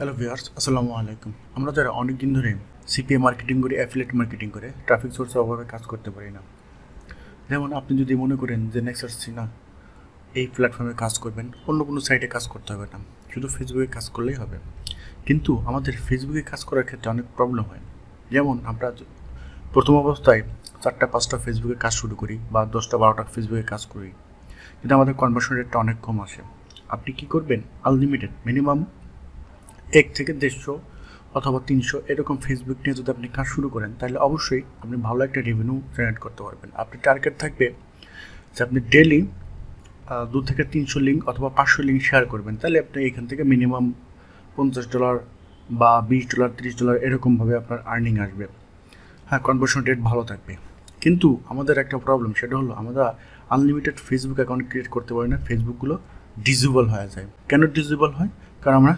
Hello viewers, আসসালামু আলাইকুম। আমরা যারা অনেক দিন ধরে সিপিএ মার্কেটিং করে, অ্যাফিলিয়েট মার্কেটিং করে ট্রাফিক সোর্সের অভাবে কাজ করতে পারি না। যেমন আপনি যদি মনে করেন যে নেক্সাস সিনা এই প্ল্যাটফর্মে কাজ করবেন, অন্য কোনো সাইটে কাজ করতে হবে না, শুধু ফেসবুকে কাজ করলেই হবে। কিন্তু আমাদের ফেসবুকে কাজ করার ক্ষেত্রে অনেক প্রবলেম হয়। যেমন আমরা প্রথম অবস্থায় 4-5টা ফেসবুকে কাজ শুরু করি বা 10-12টা ফেসবুকে কাজ করি, কিন্তু আমাদের কনভার্সন রেটটা অনেক কম আসে। আপনি কি করবেন? আনলিমিটেড মিনিমাম 1 থেকে 150 অথবা 300 এরকম ফেসবুক নিয়ে যদি আপনি কাজ শুরু করেন, তাহলে অবশ্যই আপনি ভালো একটা রেভিনিউ জেনারেট করতে পারবেন। আপনার টার্গেট থাকবে যে আপনি ডেলি 2 থেকে 300 লিঙ্ক অথবা 500 লিঙ্ক শেয়ার করবেন, তাহলে আপনি এখান থেকে মিনিমাম $50 বা $20, $30 এরকমভাবে আপনার আর্নিং আসবে। হ্যাঁ, কনভার্সন রেট ভালো থাকবে। কিন্তু আমাদের একটা প্রবলেম, সেটা হলো আমরা আনলিমিটেড ফেসবুক অ্যাকাউন্ট ক্রিয়েট করতে পারি না। ফেসবুকগুলো ডিজেবল হয়ে যায়। কেন ডিজেবল হয়? কারণ আমরা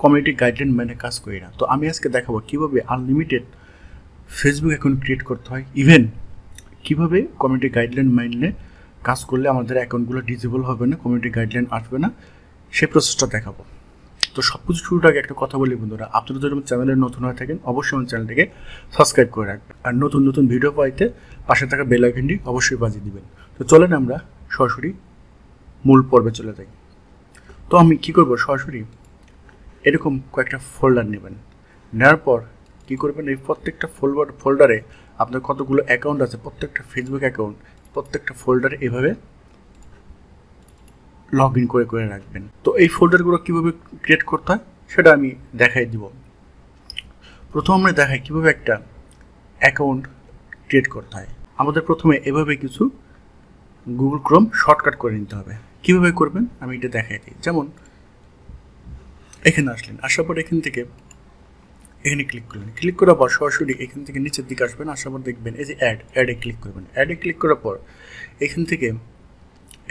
কমিউনিটি গাইডলাইন মেনে কাজ করি না। তো আমি আজকে দেখাবো কীভাবে আনলিমিটেড ফেসবুক অ্যাকাউন্ট ক্রিয়েট করতে হয়, ইভেন কীভাবে কমিউনিটি গাইডলাইন মেনে কাজ করলে আমাদের অ্যাকাউন্টগুলো ডিজেবল হবে না, কমিউনিটি গাইডলাইন আসবে না, সেই প্রসেসটা দেখাবো। তো সব কিছু শুরুর আগে একটা কথা বলি বন্ধুরা, আপনারা যদি আমার চ্যানেলে নতুন হয়ে থাকেন অবশ্যই আমার চ্যানেলটিকে সাবস্ক্রাইব করে রাখবেন, আর নতুন নতুন ভিডিও পাইতে পাশে থাকা বেল আইকনটি অবশ্যই বাজিয়ে দিবেন। তো চলেন আমরা সরাসরি মূল পর্বে চলে যাই। তো আমি কী করবো, সরাসরি এরকম কয়েকটা ফোল্ডার নেবেন। নেওয়ার পর কী করবেন, এই প্রত্যেকটা ফোল্ডারে আপনার কতগুলো অ্যাকাউন্ট আছে, প্রত্যেকটা ফেসবুক অ্যাকাউন্ট প্রত্যেকটা ফোল্ডারে এভাবে লগ ইন করে করে রাখবেন। তো এই ফোল্ডারগুলো কীভাবে ক্রিয়েট করতে হয় সেটা আমি দেখাই দিব। প্রথম আমরা দেখাই কীভাবে একটা অ্যাকাউন্ট ক্রিয়েট করতে হয়। আমাদের প্রথমে এভাবে কিছু গুগল ক্রোম শর্টকাট করে নিতে হবে। কীভাবে করবেন আমি এটা দেখাই দিই। যেমন এখানে আসলেন, আসার পর এখান থেকে এখানে ক্লিক করলেন, ক্লিক করার পর সরাসরি এখান থেকে নিচের দিকে আসবেন। আসার পর দেখবেন এই যে অ্যাডে ক্লিক করবেন। অ্যাডে ক্লিক করার পর এখান থেকে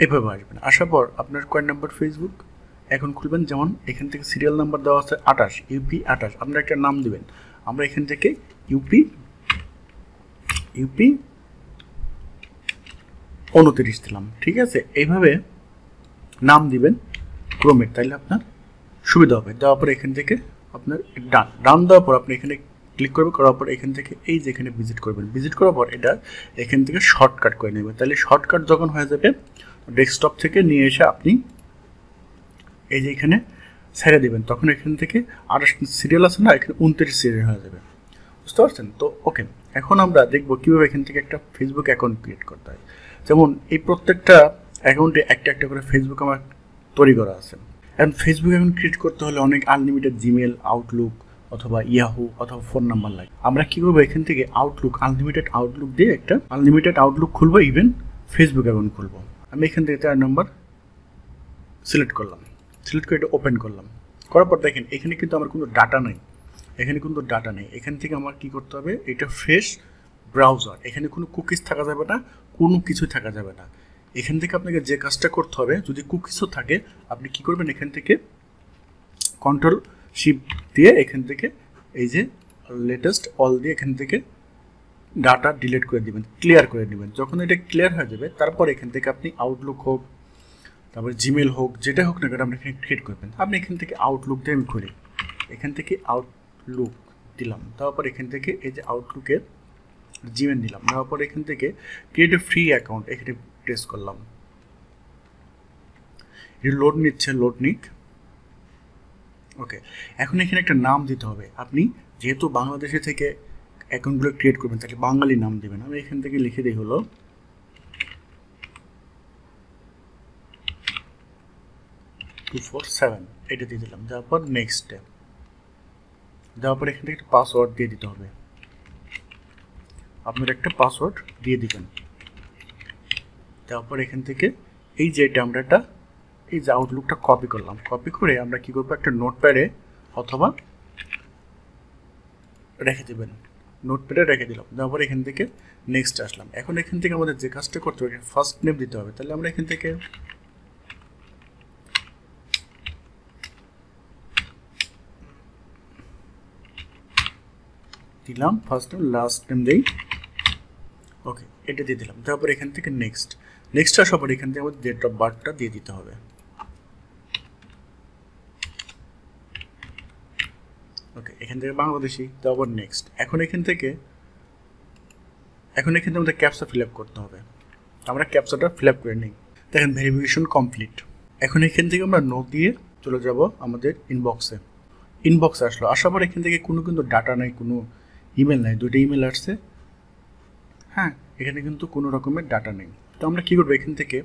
এভাবে আসবেন। আসার পর আপনার কয় নাম্বার ফেসবুক এখন খুলবেন। যেমন এখান থেকে সিরিয়াল নাম্বার দেওয়া আছে 28, ইউপি 28। আপনার একটা নাম দিবেন। আমরা এখান থেকে ইউপি 29 দিলাম, ঠিক আছে। এইভাবে নাম দিবেন ক্রোমের, তাইলে আপনার সুবিধা হবে। দেওয়ার পর এখান থেকে আপনার ডান দেওয়ার পর আপনি এখানে ক্লিক করবেন। করার পর এখান থেকে এই যে এখানে ভিজিট করবেন। ভিজিট করার পর এটা এখান থেকে শর্টকাট করে নেবেন। তাহলে শর্টকাট যখন হয়ে যাবে, ডেস্কটপ থেকে নিয়ে এসে আপনি এই যে এখানে ছেড়ে দেবেন, তখন এখান থেকে 28 সিরিয়াল আছে না, এখানে 29 সিরিয়াল হয়ে যাবে। বুঝতে পারছেন তো? ওকে, এখন আমরা দেখবো কীভাবে এখান থেকে একটা ফেসবুক অ্যাকাউন্ট ক্রিয়েট করতে হয়। যেমন এই প্রত্যেকটা অ্যাকাউন্টে একটা একটা করে ফেসবুক আমার তৈরি করা আছে। এখন ফেসবুক অ্যাকাউন্ট ক্রিয়েট করতে হলে অনেক আনলিমিটেড জিমেল, আউটলুক অথবা ইয়াহু অথবা ফোন নাম্বার লাগে। আমরা কী করবো, এখান থেকে আনলিমিটেড আউটলুক দিয়ে একটা আনলিমিটেড আউটলুক খুলবো, ইভেন ফেসবুক অ্যাকাউন্ট খুলবো। আমি এখান থেকে 4 নম্বর সিলেক্ট করলাম, সিলেক্ট করে এটা ওপেন করলাম। করার পর দেখেন এখানে কিন্তু আমার কোনো ডাটা নেই, এখান থেকে আমার কি করতে হবে, এটা ফ্রেশ ব্রাউজার, এখানে কোনো কুকিজ থাকা যাবে না, কোনো কিছুই থাকা যাবে না। এখান থেকে আপনাকে যে কাজটা করতে হবে, যদি কুকিজও থাকে আপনি কি করবেন, এখান থেকে কন্ট্রোল শিফট দিয়ে এখান থেকে এই যে লেটেস্ট অল দিয়ে এখান থেকে ডাটা ডিলিট করে দিবেন, ক্লিয়ার করে নেবেন। যখন এটা ক্লিয়ার হয়ে যাবে, তারপর এখান থেকে আপনি আউটলুক হোক, তারপরে জিমেল হোক, যেটা হোক না কেন আপনি এখানে ক্রিয়েট করবেন। আপনি এখান থেকে আউটলুক দিয়ে আমি করি, এখান থেকে আউটলুক দিলাম। তারপর এখান থেকে এই যে আউটলুকের জিমেল দিলাম। দেওয়ার পর এখান থেকে ক্রিয়েট এ ফ্রি অ্যাকাউন্ট এখানে প্রেস করলাম। লোড নিচ্ছে, লোড নিক। ওকে, এখন এখানে একটা নাম দিতে হবে। আপনি যেহেতু বাংলাদেশে থেকে অ্যাকাউন্টগুলো ক্রিয়েট করবেন, তাহলে বাঙালি নাম দেবেন। আমি এখান থেকে লিখে দিই হলো 247, এটা দিয়ে দিলাম। দেওয়ার পর নেক্সট স্টেপ, দেওয়ার পর এখান থেকে একটা পাসওয়ার্ড দিয়ে দিতে হবে। আপনার একটা পাসওয়ার্ড দিয়ে দিবেন। দেওয়ার পর এখান থেকে এই যে ডাটাটা, এই যে আউটলুকটা কপি করলাম। কপি করে আমরা কি করবো, একটা নোটপ্যাডে অথবা রেখে দেবেন, নোটপ্যাডে রেখে দিলাম। দেওয়ার পর এখান থেকে নেক্সট আসলাম। এখন এখান থেকে আমাদের যে কাজটা করতে হবে, ফার্স্ট নেম দিতে হবে। তাহলে আমরা এখান থেকে দিলাম ফার্স্ট নেম, লাস্ট নেম দেই। ওকে, এটা দিয়ে দিলাম। তারপর এখান থেকে নেক্সট আসার পর এখান থেকে আমাদের ডেট অফ বার্থটা দিয়ে দিতে হবে। ওকে, এখান থেকে বাংলাদেশি, তারপর নেক্সট। এখন এখান থেকে আমাদের ক্যাপচা ফিল আপ করতে হবে। আমরা ক্যাপচাটা ফিল আপ করে নিই। দেখেন ভেরিফিকেশন কমপ্লিট। এখন এখান থেকে আমরা নো দিয়ে চলে যাব আমাদের ইনবক্সে আসলো। আসার পর এখান থেকে কোনো কিন্তু ডাটা নাই, কোনো ইমেল নাই, দুটো ইমেল আসছে। হ্যাঁ, এখানে কিন্তু কোনো রকমের ডাটা নেই। তো আমরা কী করবো, এখান থেকে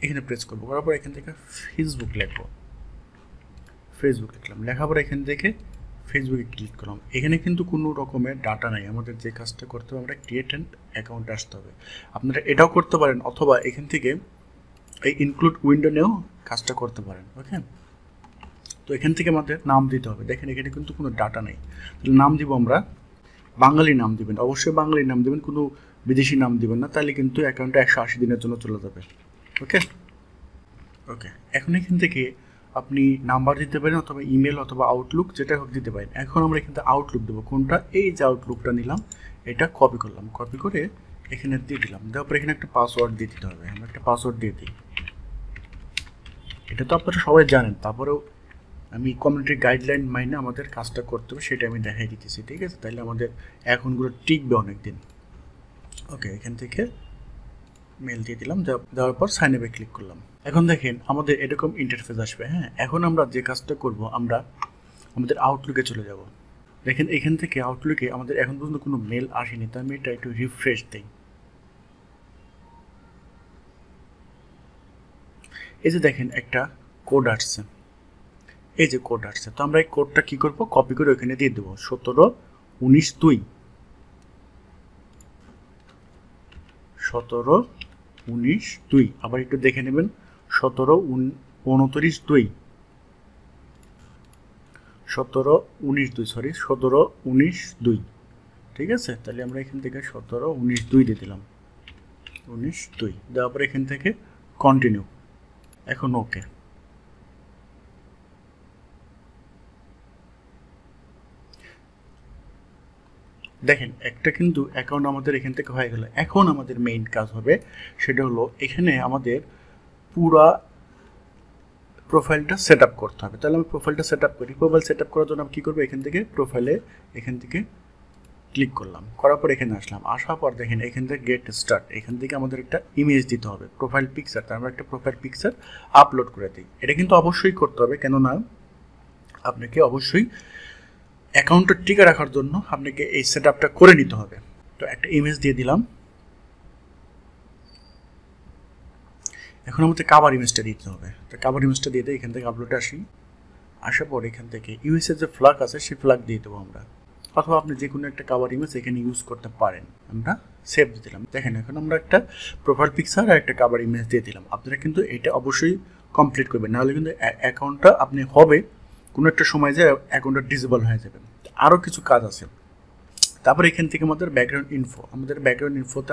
এখানে প্রেস করবো, করার পর এখান থেকে ফেসবুক লিখবো। ফেসবুক লিখলাম, লেখার পর এখান থেকে ফেসবুকে ক্লিক করলাম। এখানে কিন্তু কোনো রকমের ডাটা নাই। আমাদের যে কাজটা করতে হবে, আমরা ক্রিয়েট অ্যান্ড অ্যাকাউন্টে আসতে হবে। আপনারা এটাও করতে পারেন, অথবা এখান থেকে এই ইনক্লুড উইন্ডো নিয়েও কাজটা করতে পারেন। ওকে, তো এখান থেকে আমাদের নাম দিতে হবে। দেখেন এখানে কিন্তু কোনো ডাটা নেই। তাহলে নাম দিব আমরা বাঙালি নাম দিবেন, অবশ্যই বাঙালি নাম দিবেন, কোনো বিদেশি নাম দিবেন না, তাহলে কিন্তু অ্যাকাউন্টটা 180 দিনের জন্য চলে যাবে। ওকে ওকে, এখন এখান থেকে আপনি নাম্বার দিতে পারেন, অথবা ইমেল অথবা আউটলুক যেটা হোক দিতে পারেন। এখন আমরা এখান থেকে আউটলুক দেবো। কোনটা? এই যে আউটলুকটা নিলাম, এটা কপি করলাম, কপি করে এখানে দিয়ে দিলাম। দেওয়ার পর এখানে একটা পাসওয়ার্ড দিয়ে দিতে হবে। আমরা একটা পাসওয়ার্ড দিয়ে দিই। এটা তো আপনারা সবাই জানেন, তারপরেও আমি কমিউনিটি গাইডলাইন মাইনে আমাদের কাজটা করতে হবে, সেটা আমি দেখাই দিতেছি। ঠিক আছে, তাহলে আমাদের অ্যাকাউন্টগুলো টিকবে অনেক দিন। ওকে, এখান থেকে মেল দিয়ে দিলাম, দেওয়ার পর সাইন আপে ক্লিক করলাম। এখন দেখেন আমাদের এরকম ইন্টারফেস আসবে। হ্যাঁ, এখন আমরা যে কাজটা করব, আমরা আমাদের আউটলুকে চলে যাব। দেখেন এখান থেকে আউটলুকে আমাদের এখন পর্যন্ত কোনো মেল আসেনি, তো আমি এটা একটু রিফ্রেশ দিই। এই যে দেখেন একটা কোড আসছে, এই যে কোড আসছে। তো আমরা এই কোডটা কী করবো, কপি করে ওখানে দিয়ে দেবো। 17-19-2 17-19-2। আবার একটু দেখে নেবেন, 17-29-2 17-19-2 সরি 17-19-2। ঠিক আছে, তাহলে আমরা এখান থেকে 17-19-2 দিয়ে দিলাম। 19-2 দেওয়ার পর এখান থেকে কন্টিনিউ। এখন ওকে। দেখেন একটা কিন্তু অ্যাকাউন্ট আমাদের এখান থেকে হয়ে গেল। এখন আমাদের মেইন কাজ হবে, সেটা হলো এখানে আমাদের পুরা প্রোফাইলটা সেট আপ করতে হবে। তাহলে আমি প্রোফাইলটা সেট আপ করি। প্রোফাইল সেট আপ করার জন্য আমি কী করবো, এখান থেকে প্রোফাইলে এখান থেকে ক্লিক করলাম, করার পর এখানে আসলাম। আসার পর দেখেন এখান থেকে গেট স্টার্ট, এখান থেকে আমাদের একটা ইমেজ দিতে হবে, প্রোফাইল পিকচার। তার আমরা একটা প্রোফাইল পিকচার আপলোড করে দিই। এটা কিন্তু অবশ্যই করতে হবে, কেননা আপনাকে অবশ্যই অ্যাকাউন্টটা টিকে রাখার জন্য আপনাকে এই সেট আপটা করে নিতে হবে। তো একটা ইমেজ দিয়ে দিলাম। এখন আমাদের কাভার ইমেজটা দিতে হবে। তো কাভার ইমেজটা দিয়ে দিই, এখান থেকে আপলোডে আসি। আসার পর এখান থেকে ইউএসএর যে ফ্ল্যাগ আছে সেই ফ্ল্যাগ দিয়ে দেবো আমরা, অথবা আপনি যে কোনো একটা কাভার ইমেজ এখানে ইউজ করতে পারেন। আমরা সেভ দিয়ে দিলাম। দেখেন এখন আমরা একটা প্রোফাইল পিকচার আর একটা কাভার ইমেজ দিয়ে দিলাম। আপনারা কিন্তু এটা অবশ্যই কমপ্লিট করবেন, নাহলে কিন্তু অ্যাকাউন্টটা আপনি হবে কোনো একটা সময় যে অ্যাকাউন্টটা ডিসেবল হয়ে যাবে। আরও কিছু কাজ আছে। তারপর এখান থেকে আমাদের ব্যাকগ্রাউন্ড ইনফো, আমাদের ব্যাকগ্রাউন্ড ইনফোতে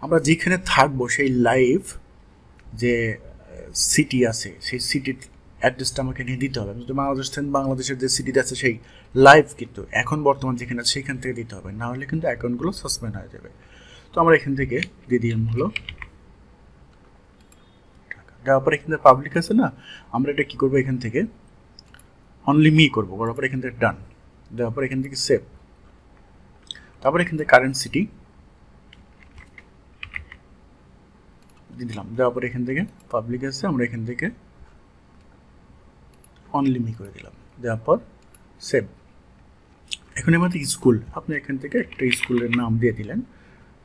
আমরা যেখানে থাকবো সেই লাইভ যে সিটি আছে সেই সিটির অ্যাড্রেসটা আমাকে নিয়ে দিতে হবে। যদি বাংলাদেশের যে সিটিতে আছে সেই লাইভ কিন্তু এখন বর্তমান যেখানে আছে সেখান থেকে দিতে হবে, না হলে কিন্তু অ্যাকাউন্টগুলো সাসপেন্ড হয়ে যাবে। তো আমরা এখান থেকে দিয়ে দিলাম হলো দেওয়ার পর এখান থেকে পাবলিক আছে না, আমরা এটা কী করবো, এখান থেকে অনলি মি করবো। করার পর এখান থেকে ডান দেওয়ার পর এখান থেকে সেভ। তারপর এখান থেকে কারেন্ট সিটি দিয়ে দিলাম। দেওয়ার পর এখান থেকে পাবলিক আছে, আমরা এখান থেকে অনলি মি করে দিলাম। দেওয়ার পর সেভ। এখন আমাদের স্কুল, আপনি এখান থেকে একটা স্কুলের নাম দিয়ে দিলেন।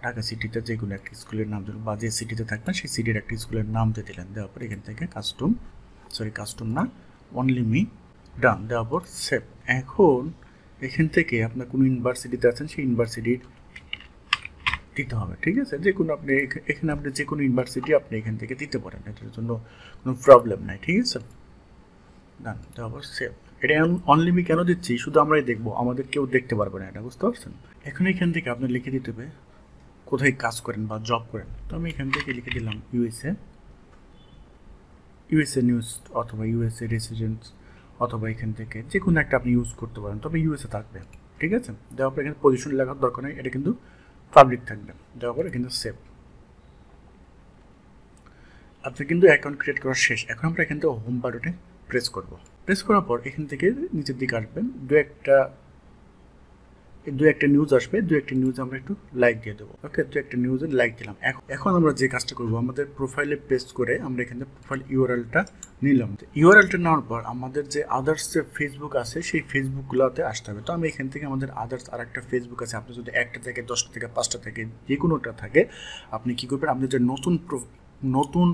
ঢাকা সিটিতে যে কোনো একটা স্কুলের নাম দিলেন, বা যে সিটিতে থাকবেন সেই সিটির একটা স্কুলের নাম দিয়ে দিলেন। দেওয়ার পর এখান থেকে কাস্টম না অনলি মি ডান। দেওয়ার পর সেভ। এখন এখান থেকে আপনার কোনো ইউনিভার্সিটিতে আছেন সেই ইউনিভার্সিটির দিতে হবে। ঠিক আছে, যে কোনো আপনি এখানে আপনি যে কোনো ইউনিভার্সিটি আপনি এখান থেকে দিতে পারেন, এটার জন্য কোনো প্রবলেম নাই। ঠিক আছে, ডান। দেওয়ার পর সেভ। এটা অনলি মি কেন দিচ্ছি, শুধু আমরাই দেখবো, আমাদের কেউ দেখতে পারবে না, এটা বুঝতে পারছেন। এখন এখান থেকে আপনি লিখে দিতে হবে কোথায় কাজ করেন বা জব করেন। তো আমি এখান থেকে লিখে দিলাম ইউএসএ নিউজ, অথবা ইউএসএ রেসিডেন্স, অথবা এখান থেকে যে কোনো একটা আপনি ইউজ করতে পারেন, তবে ইউএসএ থাকবে। ঠিক আছে, দেওয়ার পর এখানে পজিশন লেখার দরকার নেই, এটা কিন্তু পাবলিক থাকবে। দেওয়ার পর কিন্তু সেভ। আপনার কিন্তু অ্যাকাউন্ট ক্রিয়েট করা শেষ। এখন আমরা এখান থেকে হোম বাটনে প্রেস করব। প্রেস করার পর এখান থেকে নিচের দিকে আসবেন, দু একটা নিউজ আসবে, দু একটা নিউজ আমরা একটু লাইক দিয়ে দেবো। ওকে, দু একটা নিউজে লাইক দিলাম। এখন আমরা যে কাজটা করবো, আমাদের প্রোফাইলে পেস্ট করে আমরা এখানে প্রোফাইল ইউআরএলটা নিলাম। ইউআরএলটা নেওয়ার পর আমাদের যে আদার্স যে ফেসবুক আছে সেই ফেসবুকগুলোতে আসতে হবে। তো আমি এখান থেকে আমাদের আদার্স আর একটা ফেসবুক আছে, আপনি যদি একটা থেকে 10টা থেকে 5টা থেকে যে কোনোটা থাকে, আপনি কী করবেন, আপনার যে নতুন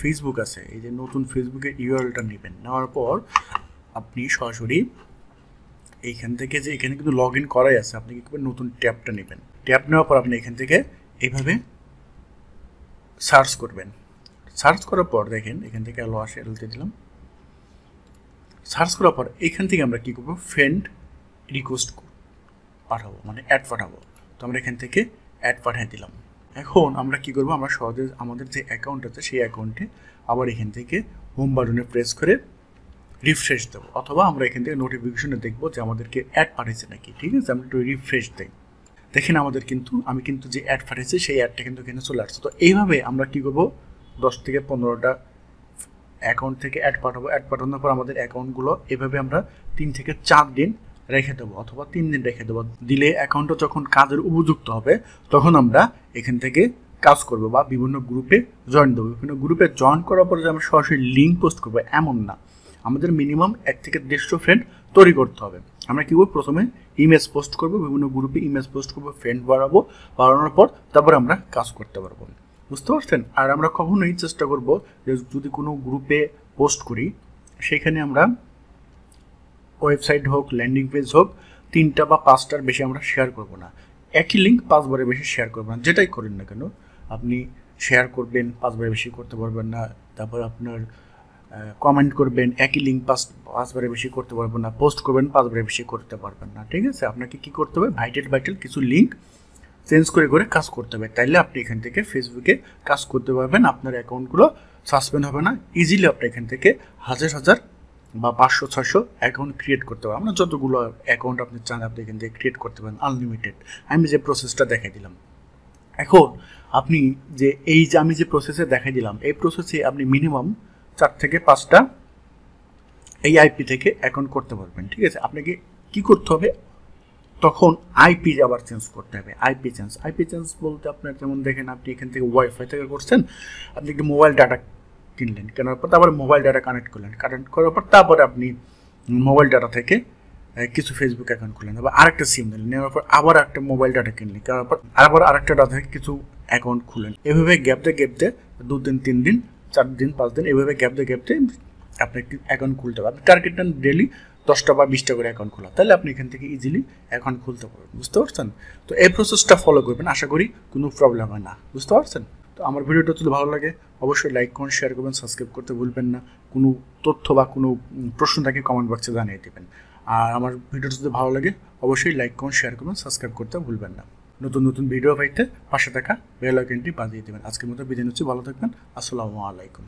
ফেসবুক আছে, এই যে নতুন ফেসবুকের ইউআরএলটা নেবেন। নেওয়ার পর আপনি সরাসরি এইখান থেকে, যে এখানে কিন্তু লগ ইন করাই আছে, আপনি কী করবেন, নতুন ট্যাবটা নেবেন। ট্যাব নেওয়ার পর আপনি এখান থেকে এইভাবে সার্চ করবেন। সার্চ করার পর দেখেন এখান থেকে এলো আসে, এলতে দিলাম। সার্চ করার পর এখান থেকে আমরা কী করবো, ফ্রেন্ড রিকোয়েস্ট পাঠাবো, মানে অ্যাড পাঠাবো। তো আমরা এখান থেকে অ্যাড পাঠিয়ে দিলাম। এখন আমরা কী করবো, আমরা সহজে আমাদের যে অ্যাকাউন্ট আছে সেই অ্যাকাউন্টে আবার এখান থেকে হোম বাটনে প্রেস করে রিফ্রেশ দেবো, অথবা আমরা এখান থেকে নোটিফিকেশনে দেখবো যে আমাদেরকে অ্যাড পাঠিয়েছে নাকি। ঠিক আছে, আমরা একটু রিফ্রেশ দিই। দেখেন আমাদের কিন্তু আমি কিন্তু যে অ্যাড পাঠিয়েছি সেই অ্যাডটা কিন্তু এখানে চলে আসছে। তো এইভাবে আমরা কী করবো, 10 থেকে 15টা অ্যাকাউন্ট থেকে অ্যাড পাঠাবো। অ্যাড পাঠানোর পর আমাদের অ্যাকাউন্টগুলো এভাবে আমরা 3 থেকে 4 দিন রেখে দেবো, অথবা 3 দিন রেখে দেবো। দিলে অ্যাকাউন্টটা যখন কাজের উপযুক্ত হবে তখন আমরা এখান থেকে কাজ করবো বা বিভিন্ন গ্রুপে জয়েন দেবো। বিভিন্ন গ্রুপে জয়েন করার পরে যে আমরা সরাসরি লিঙ্ক পোস্ট করবো এমন না, আমাদের মিনিমাম 1 থেকে 150 ফ্রেন্ড তৈরি করতে হবে। আমরা কী করবো, প্রথমে ইমেজ পোস্ট করবো, বিভিন্ন গ্রুপে ইমেজ পোস্ট করবো, ফ্রেন্ড বাড়ানোর পর তারপরে আমরা কাজ করতে পারবো। বুঝতে পারছেন? আর আমরা কখনোই চেষ্টা করব যে যদি কোনো গ্রুপে পোস্ট করি সেখানে আমরা ওয়েবসাইট হোক, ল্যান্ডিং পেজ হোক, 3টা বা 5টার বেশি আমরা শেয়ার করব না। একই লিঙ্ক 5 বারের বেশি শেয়ার করবেন না, যেটাই করেন না কেন। আপনি শেয়ার করবেন 5 বারের বেশি করতে পারবেন না, তারপর আপনার কমেন্ট করবেন, একই লিঙ্ক 5 বারের বেশি করতে পারবেন না, পোস্ট করবেন 5 বারের বেশি করতে পারবেন না। ঠিক আছে, আপনাকে কী করতে হবে, ভাইটাল কিছু লিঙ্ক চেঞ্জ করে কাজ করতে হবে। তাইলে আপনি এখান থেকে ফেসবুকে কাজ করতে পারবেন, আপনার অ্যাকাউন্টগুলো সাসপেন্ড হবে না। ইজিলি আপনি এখান থেকে হাজার বা 500-600 অ্যাকাউন্ট ক্রিয়েট করতে পারবেন। আপনার যতগুলো অ্যাকাউন্ট আপনি চান আপনি এখান থেকে ক্রিয়েট করতে পারেন, আনলিমিটেড। আমি যে প্রসেসটা দেখাই দিলাম, এখন আপনি যে আমি যে প্রসেসে দেখাই দিলাম, এই প্রসেসে আপনি মিনিমাম 4 থেকে 5টা এই আইপি থেকে অ্যাকাউন্ট করতে পারবেন। ঠিক আছে, আপনাকে কি করতে হবে, তখন আইপি আবার চেঞ্জ করতে হবে। আইপি চেঞ্জ বলতে আপনার যেমন দেখেন, আপনি এখান থেকে ওয়াইফাই থেকে করছেন, আপনি একটু মোবাইল ডাটা কিনলেন, কেনার পর তারপরে মোবাইল ডাটা কানেক্ট করার পর তারপরে আপনি মোবাইল ডাটা থেকে কিছু ফেসবুক অ্যাকাউন্ট খুললেন, আবার আরেকটা সিম নিলেন, নেওয়ার পর আবার একটা মোবাইল ডাটা কিনলেন, কেনার পর আবার আরেকটা ডাটা থেকে কিছু অ্যাকাউন্ট খুললেন। এভাবে গ্যাপতে 2 দিন 3 দিন 4 দিন 5 দিন এভাবে গ্যাপতে আপনি একটি অ্যাকাউন্ট খুলতে পারবেন। টার্গেট নেন ডেলি 10টা বা 20টা করে অ্যাকাউন্ট খোলা, তাহলে আপনি এখান থেকে ইজিলি অ্যাকাউন্ট খুলতে পারবেন। বুঝতে পারছেন? তো এই প্রসেসটা ফলো করবেন, আশা করি কোনো প্রবলেম হয় না। বুঝতে পারছেন? তো আমার ভিডিওটা যদি ভালো লাগে অবশ্যই লাইক করুন, শেয়ার করবেন, সাবস্ক্রাইব করতে ভুলবেন না। কোনো তথ্য বা কোনো প্রশ্ন থাকে কমেন্ট বক্সে জানিয়ে দেবেন। আর আমার ভিডিওটা যদি ভালো লাগে অবশ্যই লাইক করুন, শেয়ার করবেন, সাবস্ক্রাইব করতে ভুলবেন না। নতুন ভিডিও পাইতে পাশে থাকা বেল আইকনটি বাজিয়ে দেবেন। আজকের মতো বিদায় নিচ্ছি, ভালো থাকবেন। আসসালামু আলাইকুম।